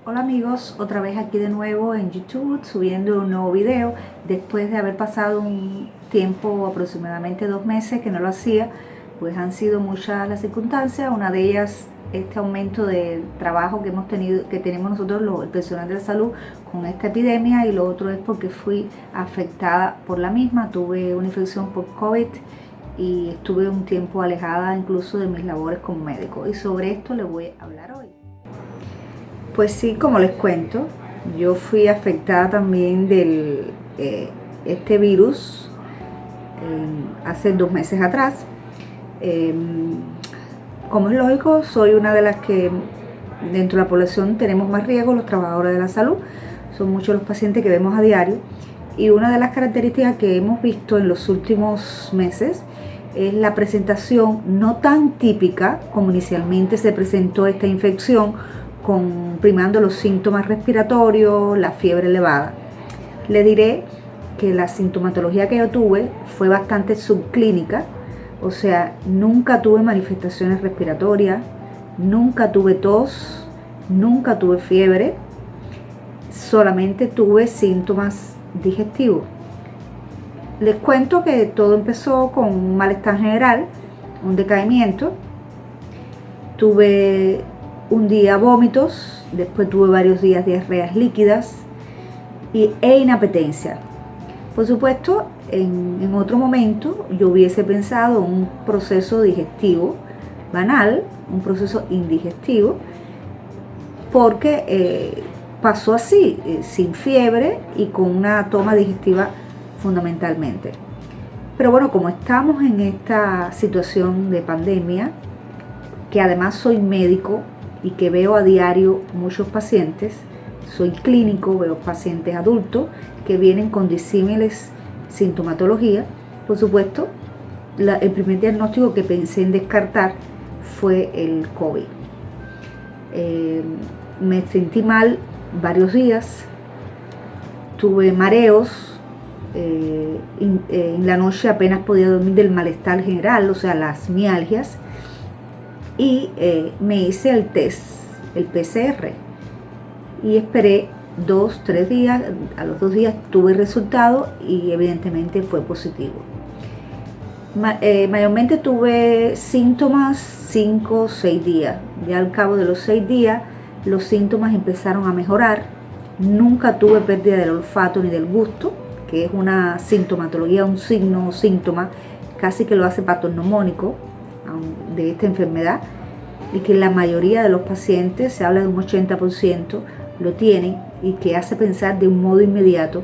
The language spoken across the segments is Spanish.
Hola amigos, otra vez aquí de nuevo en YouTube subiendo un nuevo video después de haber pasado un tiempo, aproximadamente 2 meses que no lo hacía. Pues han sido muchas las circunstancias, una de ellas este aumento de trabajo que hemos tenido, que tenemos nosotros el personal de la salud con esta epidemia, y lo otro es porque fui afectada por la misma. Tuve una infección por COVID y estuve un tiempo alejada incluso de mis labores como médico, y sobre esto les voy a hablar hoy. Pues sí, como les cuento, yo fui afectada también del este virus hace 2 meses atrás. Como es lógico, soy una de las que dentro de la población tenemos más riesgo, los trabajadores de la salud. Son muchos los pacientes que vemos a diario, y una de las características que hemos visto en los últimos meses es la presentación no tan típica como inicialmente se presentó esta infección, primando los síntomas respiratorios, la fiebre elevada. Le diré que la sintomatología que yo tuve fue bastante subclínica, o sea, nunca tuve manifestaciones respiratorias, nunca tuve tos, nunca tuve fiebre, solamente tuve síntomas digestivos. Les cuento que todo empezó con un malestar general, un decaimiento. Tuve un día vómitos, después tuve varios días diarreas líquidas e inapetencia. Por supuesto, en otro momento yo hubiese pensado un proceso digestivo banal, un proceso indigestivo, porque pasó así, sin fiebre y con una toma digestiva fundamentalmente. Pero bueno, como estamos en esta situación de pandemia, que además soy médico y que veo a diario muchos pacientes, soy clínico, veo pacientes adultos que vienen con disímiles sintomatología. Por supuesto, el primer diagnóstico que pensé en descartar fue el COVID. Me sentí mal varios días, tuve mareos, en la noche apenas podía dormir del malestar general, o sea, las mialgias, y me hice el test, el PCR, y esperé 2-3 días. A los 2 días tuve el resultado y evidentemente fue positivo. Mayormente tuve síntomas 5 o 6 días. Ya al cabo de los 6 días los síntomas empezaron a mejorar. Nunca tuve pérdida del olfato ni del gusto, que es una sintomatología, un signo o síntoma casi que lo hace patognomónico de esta enfermedad, y que la mayoría de los pacientes, se habla de un 80%, lo tienen, y que hace pensar de un modo inmediato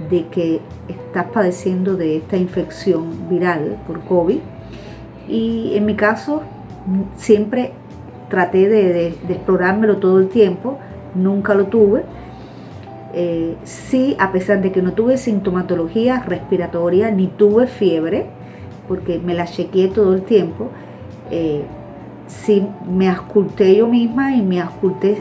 de que estás padeciendo de esta infección viral por COVID. Y en mi caso siempre traté de explorármelo todo el tiempo, nunca lo tuve. Sí, a pesar de que no tuve sintomatología respiratoria ni tuve fiebre, porque me la chequeé todo el tiempo, sí me ausculté yo misma y me ausculté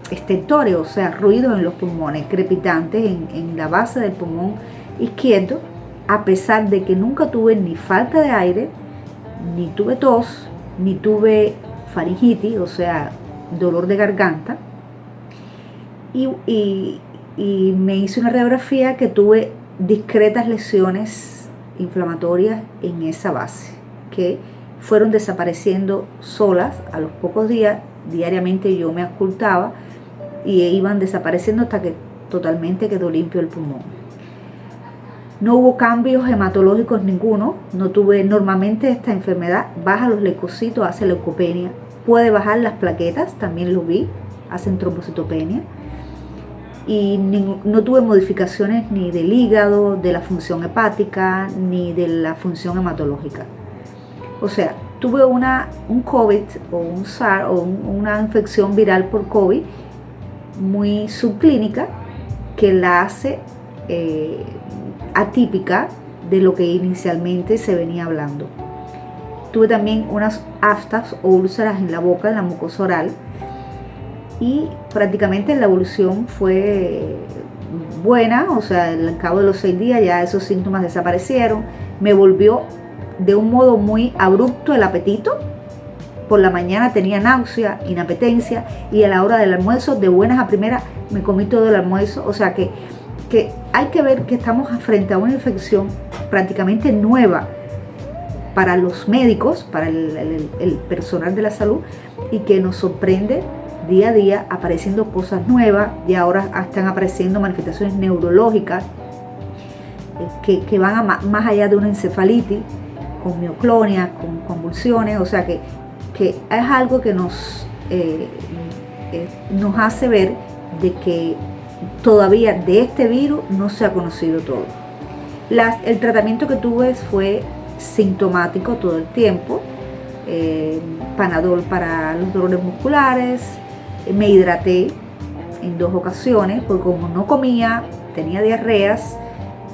estentores, o sea, ruidos en los pulmones, crepitantes en la base del pulmón izquierdo, a pesar de que nunca tuve ni falta de aire, ni tuve tos, ni tuve faringitis, o sea, dolor de garganta. Y me hice una radiografía que tuve discretas lesiones inflamatorias en esa base, que fueron desapareciendo solas a los pocos días. Diariamente yo me auscultaba y iban desapareciendo hasta que totalmente quedó limpio el pulmón. No hubo cambios hematológicos ninguno. No tuve, normalmente esta enfermedad baja los leucocitos, hace leucopenia, puede bajar las plaquetas, también lo vi, hacen trombocitopenia. Y no tuve modificaciones ni del hígado, de la función hepática, ni de la función hematológica. O sea, tuve un COVID o un SARS o una infección viral por COVID muy subclínica, que la hace atípica de lo que inicialmente se venía hablando. Tuve también unas aftas o úlceras en la boca, en la mucosa oral, y prácticamente la evolución fue buena, o sea, al cabo de los 6 días ya esos síntomas desaparecieron. Me volvió de un modo muy abrupto el apetito, por la mañana tenía náusea, inapetencia, y a la hora del almuerzo, de buenas a primeras, me comí todo el almuerzo. O sea que hay que ver que estamos frente a una infección prácticamente nueva para los médicos, para el personal de la salud, y que nos sorprende día a día apareciendo cosas nuevas, y ahora están apareciendo manifestaciones neurológicas que van más allá de una encefalitis, con mioclonia, con convulsiones. O sea que es algo que nos hace ver de que todavía de este virus no se ha conocido todo. El tratamiento que tuve fue sintomático todo el tiempo, Panadol para los dolores musculares, me hidraté en 2 ocasiones, porque como no comía, tenía diarreas,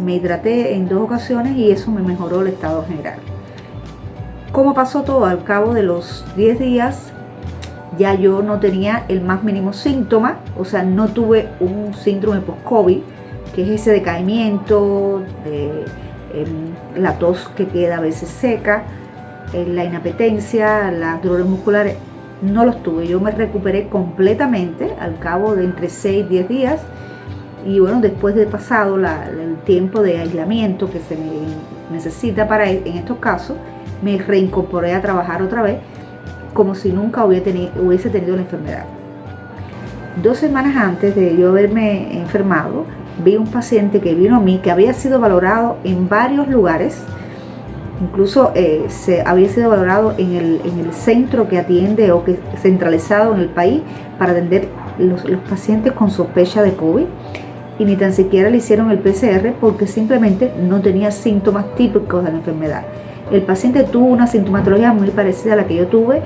me hidraté en 2 ocasiones y eso me mejoró el estado general. ¿Cómo pasó todo? Al cabo de los 10 días ya yo no tenía el más mínimo síntoma, o sea, no tuve un síndrome post-COVID, que es ese decaimiento, la tos que queda a veces seca, la inapetencia, los dolores musculares, no los tuve. Yo me recuperé completamente al cabo de entre 6 y 10 días, y bueno, después de pasado el tiempo de aislamiento que se necesita en estos casos, me reincorporé a trabajar otra vez como si nunca hubiese tenido la enfermedad. 2 semanas antes de yo haberme enfermado, vi un paciente que vino a mí, que había sido valorado en varios lugares, incluso había sido valorado en el centro que atiende o que centralizado en el país para atender los pacientes con sospecha de COVID, y ni tan siquiera le hicieron el PCR porque simplemente no tenía síntomas típicos de la enfermedad. El paciente tuvo una sintomatología muy parecida a la que yo tuve,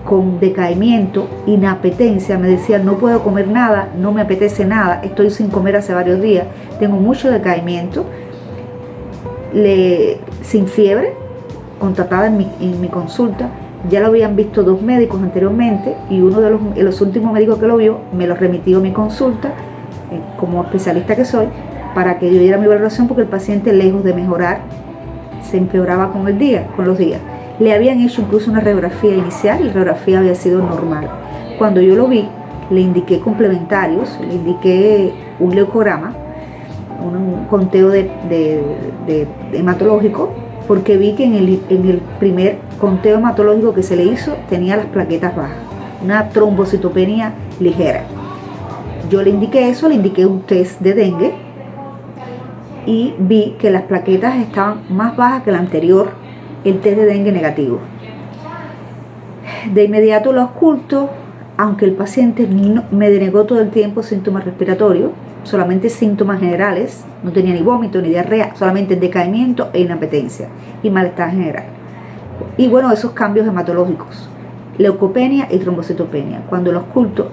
con decaimiento, inapetencia. Me decía, no puedo comer nada, no me apetece nada, estoy sin comer hace varios días, tengo mucho decaimiento, sin fiebre, contratada en mi consulta. Ya lo habían visto 2 médicos anteriormente, y uno de los últimos médicos que lo vio me lo remitió a mi consulta, como especialista que soy, para que yo diera mi valoración, porque el paciente, lejos de mejorar, se empeoraba con los días. Le habían hecho incluso una radiografía inicial y la radiografía había sido normal. Cuando yo lo vi, le indiqué complementarios, le indiqué un leucograma, un conteo de hematológico, porque vi que en el primer conteo hematológico que se le hizo tenía las plaquetas bajas, una trombocitopenia ligera. Yo le indiqué eso, le indiqué un test de dengue, y vi que las plaquetas estaban más bajas que el anterior, el test de dengue negativo. De inmediato lo oculto, aunque el paciente me denegó todo el tiempo síntomas respiratorios, solamente síntomas generales, no tenía ni vómito ni diarrea, solamente decaimiento e inapetencia y malestar general. Y bueno, esos cambios hematológicos, leucopenia y trombocitopenia. Cuando lo oculto,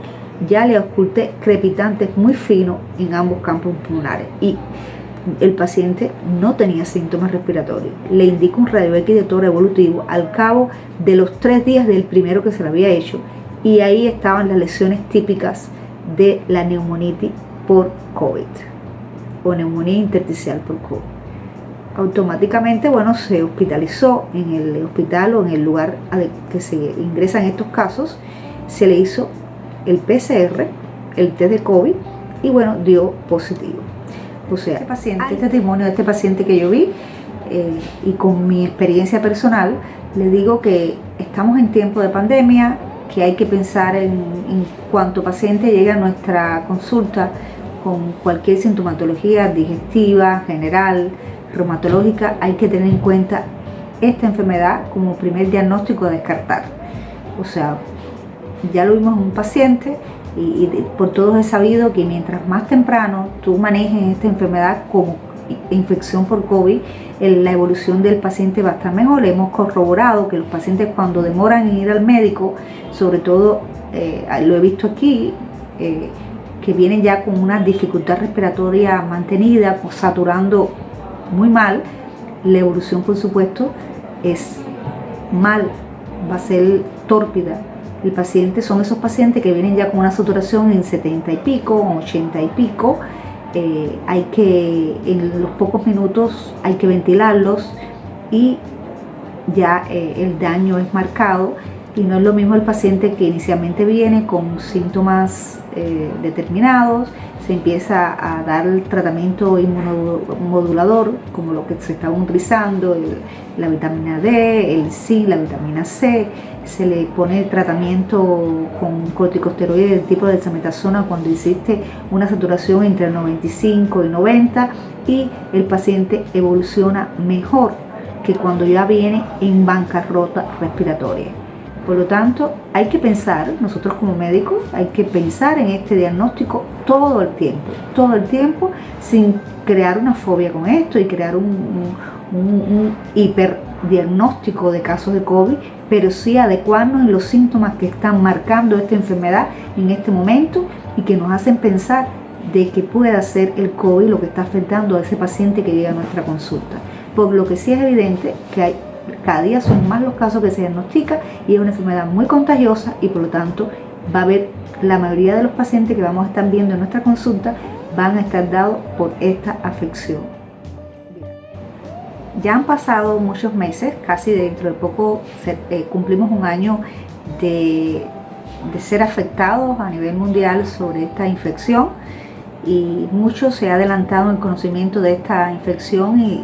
ya le oculté crepitantes muy finos en ambos campos pulmonares, y el paciente no tenía síntomas respiratorios. Le indico un radio X de tórax evolutivo al cabo de los 3 días del primero que se le había hecho, y ahí estaban las lesiones típicas de la neumonitis por COVID o neumonía intersticial por COVID. Automáticamente, bueno, se hospitalizó en el hospital o en el lugar que se ingresan estos casos, se le hizo el PCR, el test de COVID, y bueno, dio positivo. O sea, este testimonio de este paciente que yo vi, y con mi experiencia personal, le digo que estamos en tiempo de pandemia, que hay que pensar en cuanto paciente llega a nuestra consulta con cualquier sintomatología digestiva, general, reumatológica, hay que tener en cuenta esta enfermedad como primer diagnóstico a descartar. O sea, ya lo vimos en un paciente, y por todos he sabido que mientras más temprano tú manejes esta enfermedad como infección por COVID, la evolución del paciente va a estar mejor. Hemos corroborado que los pacientes, cuando demoran en ir al médico, sobre todo lo he visto aquí, que vienen ya con una dificultad respiratoria mantenida, saturando muy mal, la evolución por supuesto es mal, va a ser tórpida. El paciente son esos pacientes que vienen ya con una saturación en 70 y pico, 80 y pico. En los pocos minutos hay que ventilarlos, y ya el daño es marcado, Y no es lo mismo el paciente que inicialmente viene con síntomas determinados, se empieza a dar el tratamiento inmunomodulador, como lo que se está utilizando, la vitamina D, el zinc, la vitamina C, se le pone el tratamiento con corticosteroides del tipo de dexametasona cuando existe una saturación entre 95 y 90 y el paciente evoluciona mejor que cuando ya viene en bancarrota respiratoria. Por lo tanto, hay que pensar, nosotros como médicos, hay que pensar en este diagnóstico todo el tiempo, sin crear una fobia con esto y crear un hiperdiagnóstico de casos de COVID, pero sí adecuarnos en los síntomas que están marcando esta enfermedad en este momento y que nos hacen pensar de que pueda ser el COVID lo que está afectando a ese paciente que llega a nuestra consulta. Por lo que sí es evidente que cada día son más los casos que se diagnostican y es una enfermedad muy contagiosa y por lo tanto va a haber la mayoría de los pacientes que vamos a estar viendo en nuestra consulta van a estar dados por esta afección. Ya han pasado muchos meses, casi dentro de poco cumplimos un año de ser afectados a nivel mundial sobre esta infección y mucho se ha adelantado en el conocimiento de esta infección y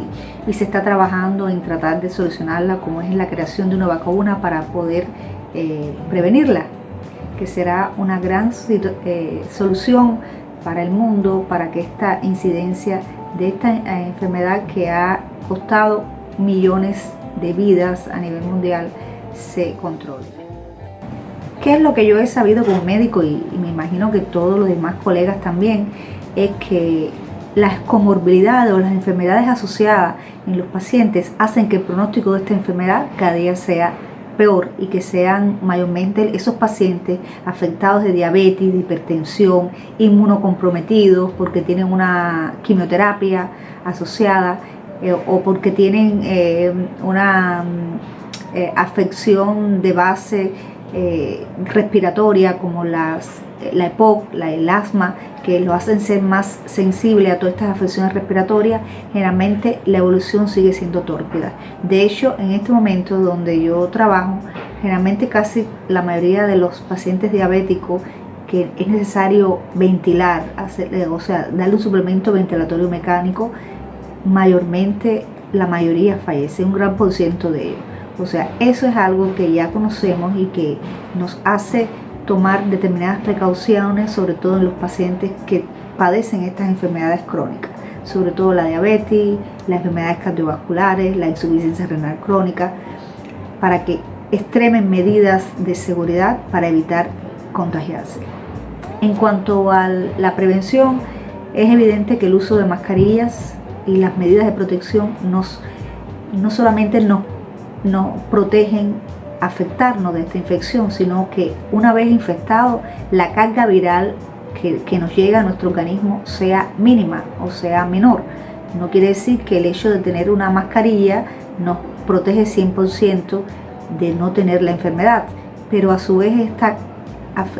se está trabajando en tratar de solucionarla, como es la creación de una vacuna para poder prevenirla, que será una gran solución para el mundo, para que esta incidencia de esta enfermedad que ha costado millones de vidas a nivel mundial se controle. ¿Qué es lo que yo he sabido como médico y me imagino que todos los demás colegas también? Es que las comorbilidades o las enfermedades asociadas en los pacientes hacen que el pronóstico de esta enfermedad cada día sea peor y que sean mayormente esos pacientes afectados de diabetes, de hipertensión, inmunocomprometidos porque tienen una quimioterapia asociada o porque tienen una afección de base respiratoria como la EPOC, el asma, que lo hacen ser más sensible a todas estas afecciones respiratorias. Generalmente la evolución sigue siendo tórpida. De hecho, en este momento donde yo trabajo, generalmente casi la mayoría de los pacientes diabéticos que es necesario ventilar, o sea, darle un suplemento ventilatorio mecánico, mayormente la mayoría fallece, un gran por ciento de ellos. O sea, eso es algo que ya conocemos y que nos hace tomar determinadas precauciones, sobre todo en los pacientes que padecen estas enfermedades crónicas, sobre todo la diabetes, las enfermedades cardiovasculares, la insuficiencia renal crónica, para que extremen medidas de seguridad para evitar contagiarse. En cuanto a la prevención, es evidente que el uso de mascarillas y las medidas de protección no solamente nos protegen afectarnos de esta infección, sino que una vez infectado, la carga viral que nos llega a nuestro organismo sea mínima o sea menor. No quiere decir que el hecho de tener una mascarilla nos protege 100% de no tener la enfermedad, pero a su vez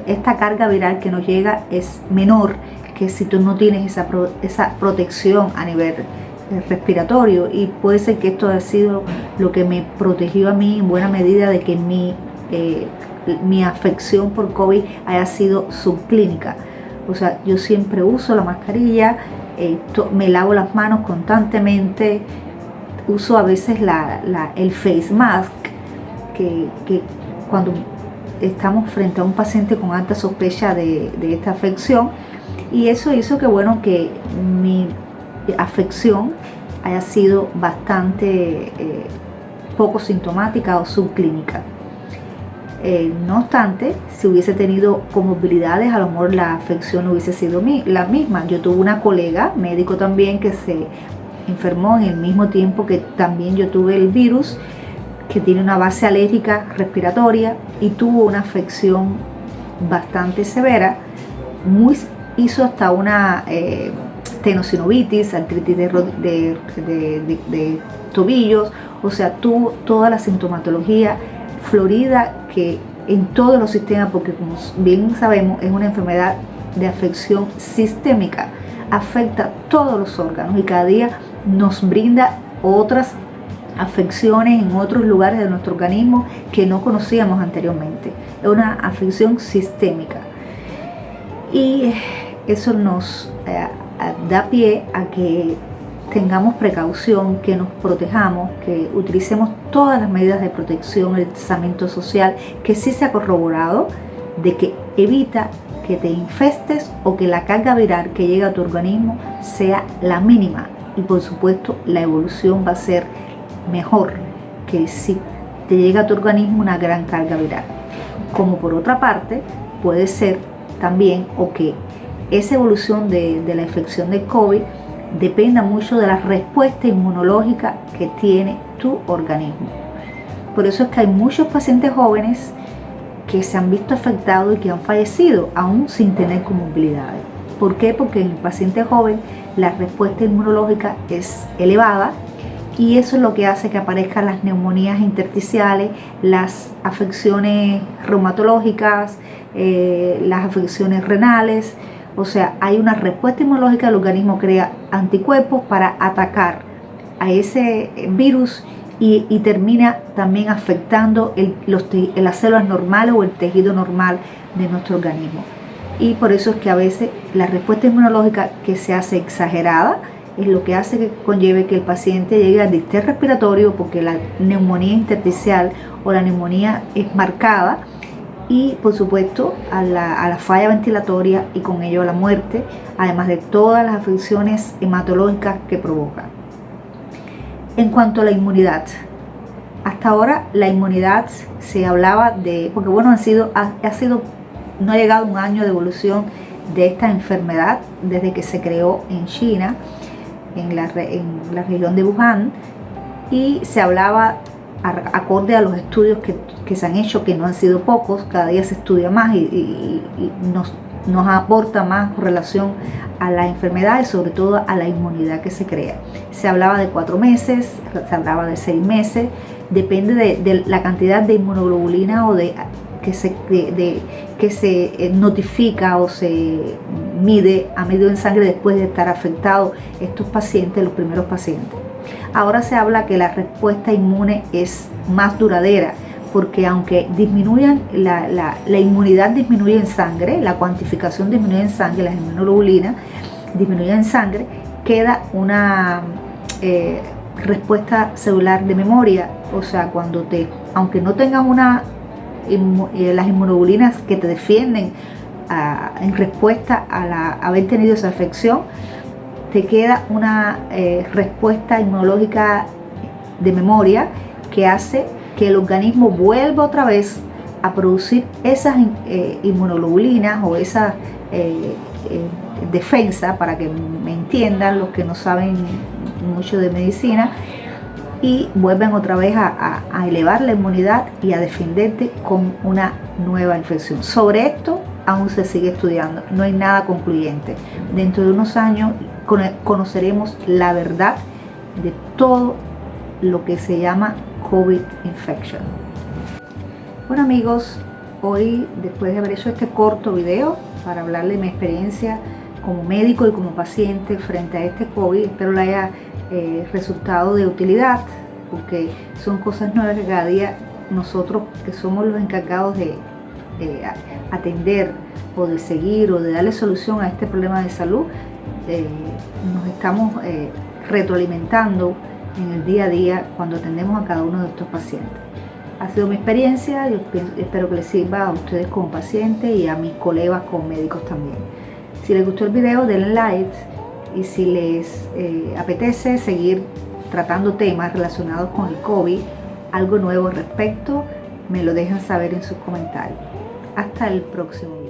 esta carga viral que nos llega es menor que si tú no tienes esa protección a nivel respiratorio, y puede ser que esto ha sido lo que me protegió a mí en buena medida de que mi afección por COVID haya sido subclínica. O sea, yo siempre uso la mascarilla, me lavo las manos constantemente, uso a veces el face mask, que cuando estamos frente a un paciente con alta sospecha de esta afección, y eso hizo que, bueno, que mi afección haya sido bastante poco sintomática o subclínica. No obstante, si hubiese tenido comorbilidades, a lo mejor la afección no hubiese sido la misma. Yo tuve una colega, médico también, que se enfermó en el mismo tiempo que también yo tuve el virus, que tiene una base alérgica respiratoria y tuvo una afección bastante severa, hizo hasta una tenosinovitis, artritis de tobillos, o sea, tuvo toda la sintomatología florida que en todos los sistemas, porque como bien sabemos es una enfermedad de afección sistémica, afecta todos los órganos y cada día nos brinda otras afecciones en otros lugares de nuestro organismo que no conocíamos anteriormente. Es una afección sistémica y eso nos da pie a que tengamos precaución, que nos protejamos, que utilicemos todas las medidas de protección, el distanciamiento social, que sí se ha corroborado de que evita que te infestes o que la carga viral que llega a tu organismo sea la mínima, y por supuesto la evolución va a ser mejor que si te llega a tu organismo una gran carga viral. Como por otra parte puede ser también o que esa evolución de la infección de COVID dependa mucho de la respuesta inmunológica que tiene tu organismo. Por eso es que hay muchos pacientes jóvenes que se han visto afectados y que han fallecido aún sin tener comorbilidades. ¿Por qué? Porque en el paciente joven la respuesta inmunológica es elevada y eso es lo que hace que aparezcan las neumonías intersticiales, las afecciones reumatológicas, las afecciones renales. O sea, hay una respuesta inmunológica, el organismo crea anticuerpos para atacar a ese virus y termina también afectando las células normales o el tejido normal de nuestro organismo. Y por eso es que a veces la respuesta inmunológica que se hace exagerada es lo que hace que conlleve que el paciente llegue al distrés respiratorio, porque la neumonía intersticial o la neumonía es marcada, y por supuesto a la falla ventilatoria y con ello a la muerte, además de todas las afecciones hematológicas que provoca. En cuanto a la inmunidad, hasta ahora la inmunidad se hablaba de, porque bueno, no ha llegado un año de evolución de esta enfermedad desde que se creó en China, en la región de Wuhan, y se hablaba acorde a los estudios que se han hecho, que no han sido pocos, cada día se estudia más y nos aporta más con relación a la enfermedad y sobre todo a la inmunidad que se crea. Se hablaba de 4 meses, se hablaba de 6 meses, depende de la cantidad de inmunoglobulina o que se notifica o se mide a medio en sangre después de estar afectados estos pacientes, los primeros pacientes. Ahora se habla que la respuesta inmune es más duradera, porque aunque disminuyan la inmunidad disminuye en sangre, la cuantificación disminuye en sangre, las inmunoglobulinas disminuyen en sangre, queda una respuesta celular de memoria. O sea, aunque no tengas las inmunoglobulinas que te defienden en respuesta a haber tenido esa afección, te queda una respuesta inmunológica de memoria que hace que el organismo vuelva otra vez a producir esas inmunoglobulinas o esas defensas, para que me entiendan los que no saben mucho de medicina, y vuelven otra vez a elevar la inmunidad y a defenderte con una nueva infección. Sobre esto aún se sigue estudiando, no hay nada concluyente. Dentro de unos años conoceremos la verdad de todo lo que se llama COVID infection. Bueno amigos, hoy después de haber hecho este corto video para hablar de mi experiencia como médico y como paciente frente a este COVID, espero le haya resultado de utilidad, porque son cosas nuevas que cada día nosotros, que somos los encargados de atender o de seguir o de darle solución a este problema de salud, nos estamos retroalimentando en el día a día cuando atendemos a cada uno de estos pacientes. Ha sido mi experiencia, yo espero que les sirva a ustedes como pacientes y a mis colegas como médicos también. Si les gustó el video, denle like, y si les apetece seguir tratando temas relacionados con el COVID, algo nuevo al respecto, me lo dejan saber en sus comentarios. Hasta el próximo video.